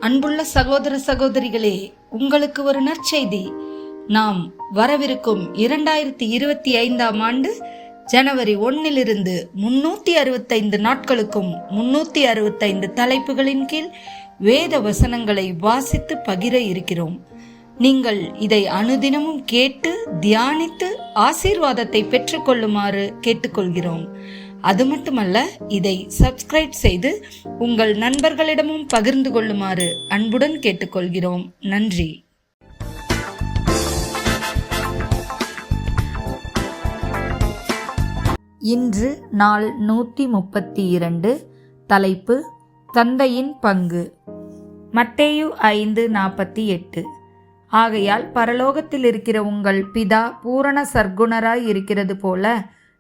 அன்புள்ள சகோதர சகோதரிகளே, உங்களுக்கு ஒரு நற்செய்தி. நாம் வரவிருக்கும் 2025 ஆண்டு ஜனவரி 1 365 நாட்களுக்கும் 365 தலைப்புகளின் கீழ் வேத வசனங்களை வாசித்து பகிர இருக்கிறோம். நீங்கள் இதை அனுதினமும் கேட்டு தியானித்து ஆசீர்வாதத்தை பெற்றுக்கொள்ளுமாறு கேட்டுக்கொள்கிறோம். அது மட்டுமல்ல, இதை சப்ஸ்கிரைப் செய்து உங்கள் நண்பர்களிடமும் பகிர்ந்து கொள்ளுமாறு அன்புடன் கேட்டுக்கொள்கிறோம். நன்றி. இன்று நாள் 132. தலைப்பு தந்தையின் பங்கு. மத்தேயு 5:48. ஆகையால் பரலோகத்தில் இருக்கிற உங்கள் பிதா பூரண சர்க்குணராய் இருக்கிறது போல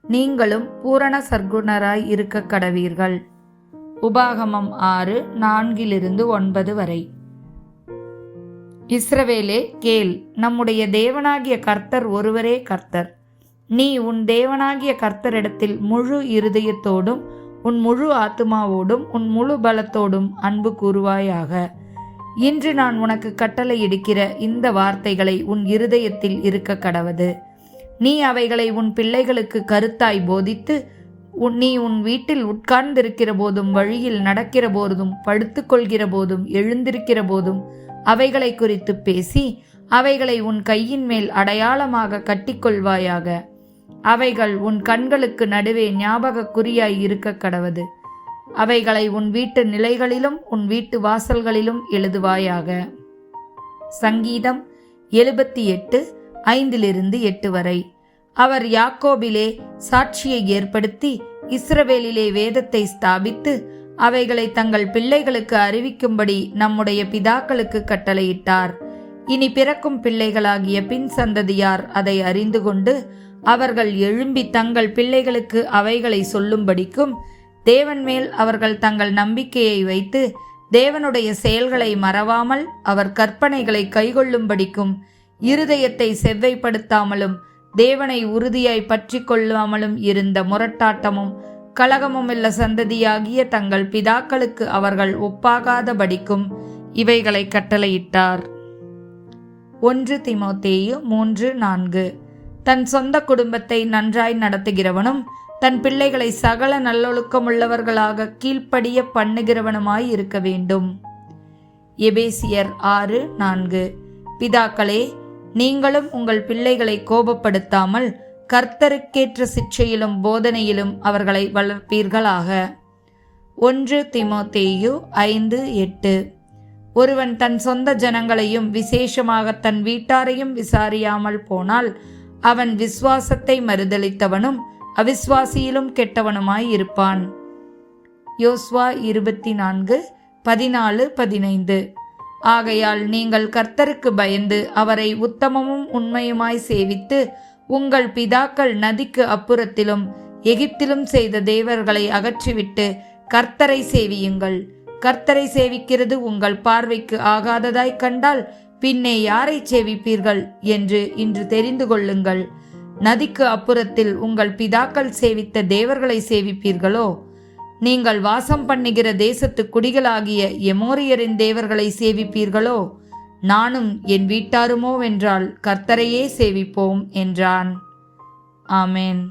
நீங்களும் பூரண சர்க்குணராய் இருக்க கடவீர்கள். உபாகமம் 6:4-9 வரை. இஸ்ரவேலே கேள், நம்முடைய தேவனாகிய கர்த்தர் ஒருவரே கர்த்தர். நீ உன் தேவனாகிய கர்த்தரிடத்தில் முழு இருதயத்தோடும் உன் முழு ஆத்துமாவோடும் உன் முழு பலத்தோடும் அன்பு கூறுவாயாக. இன்று நான் உனக்கு கட்டளையிடுகிற இந்த வார்த்தைகளை உன் இருதயத்தில் இருக்க கடவது. நீ அவைகளை உன் பிள்ளைகளுக்கு கருத்தாய் போதித்து, நீ உன் வீட்டில் உட்கார்ந்திருக்கிற போதும் வழியில் நடக்கிற போதும் படுத்துக்கொள்கிற போதும் எழுந்திருக்கிற போதும் அவைகளை குறித்து பேசி அவைகளை உன் கையின் மேல் அடையாளமாக கட்டிக்கொள்வாயாக. அவைகள் உன் கண்களுக்கு நடுவே ஞாபக குறியாய் இருக்க கடவது. அவைகளை உன் வீட்டு நிலைகளிலும் உன் வீட்டு வாசல்களிலும் எழுதுவாயாக. சங்கீதம் 78:5-8 வரை. அவர் யாக்கோபிலே சாட்சியை ஏற்படுத்தி இஸ்ரவேலிலே வேதத்தை ஸ்தாபித்து அவைகளை தங்கள் பிள்ளைகளுக்கு அறிவிக்கும்படி நம்முடைய பிதாக்களுக்கு கட்டளையிட்டார். இனி பிறக்கும் பிள்ளைகளாகிய பின் சந்ததியார் அதை அறிந்து கொண்டு அவர்கள் எழும்பி தங்கள் பிள்ளைகளுக்கு அவைகளை சொல்லும்படிக்கும் தேவன் மேல் அவர்கள் தங்கள் நம்பிக்கையை வைத்து தேவனுடைய செயல்களை மறவாமல் அவர் கற்பனைகளை கைக்கொள்ளும்படிக்கும் இருதயத்தை செவ்வைப்படுத்தாமலும் தேவனை உறுதியாய் பற்றி கொள்ளாமலும் இருந்த முரட்டாட்டமும் கலகமுமில்ல சந்ததியாகிய தங்கள் பிதாக்களுக்கு அவர்கள் ஒப்பாகாதபடிக்கும் இவைகளை கட்டளையிட்டார். 1 தீமோத்தேயு 3:4. தன் சொந்த குடும்பத்தை நன்றாய் நடத்துகிறவனும் தன் பிள்ளைகளை சகல நல்லொழுக்கமுள்ளவர்களாக கீழ்ப்படிய பண்ணுகிறவனுமாய் இருக்க வேண்டும். எபேசியர் 6:4. பிதாக்களே, நீங்களும் உங்கள் பிள்ளைகளை கோபப்படுத்தாமல் கர்த்தருக்கேற்ற சிட்சையிலும் போதனையிலும் அவர்களை வளர்ப்பீர்களாக. 1 தீமோத்தேயு 5:8. ஒருவன் தன் சொந்த ஜனங்களையும் விசேஷமாக தன் வீட்டாரையும் விசாரியாமல் போனால் அவன் விசுவாசத்தை மறுதலித்தவனும் அவிசுவாசியிலும் கெட்டவனுமாய் இருப்பான். யோசுவா 24:14-15. ஆகையால் நீங்கள் கர்த்தருக்கு பயந்து அவரை உத்தமமும் உண்மையுமாய் சேவித்து உங்கள் பிதாக்கள் நதிக்கு அப்புறத்திலும் எகிப்திலும் செய்த தேவர்களை அகற்றிவிட்டு கர்த்தரை சேவியுங்கள். கர்த்தரை சேவிக்கிறது உங்கள் பார்வைக்கு ஆகாததாய் கண்டால் பின்னே யாரை சேவிப்பீர்கள் என்று இன்று தெரிந்து கொள்ளுங்கள். நதிக்கு அப்புறத்தில் உங்கள் பிதாக்கள் சேவித்த தேவர்களை சேவிப்பீர்களோ? நீங்கள் வாசம் பண்ணுகிற தேசத்து குடிகளாகிய எமோரியரின் தேவர்களை சேவிப்பீர்களோ? நானும் என் வீட்டாருமோ வென்றால் கர்த்தரையே சேவிப்போம் என்றான். ஆமேன்.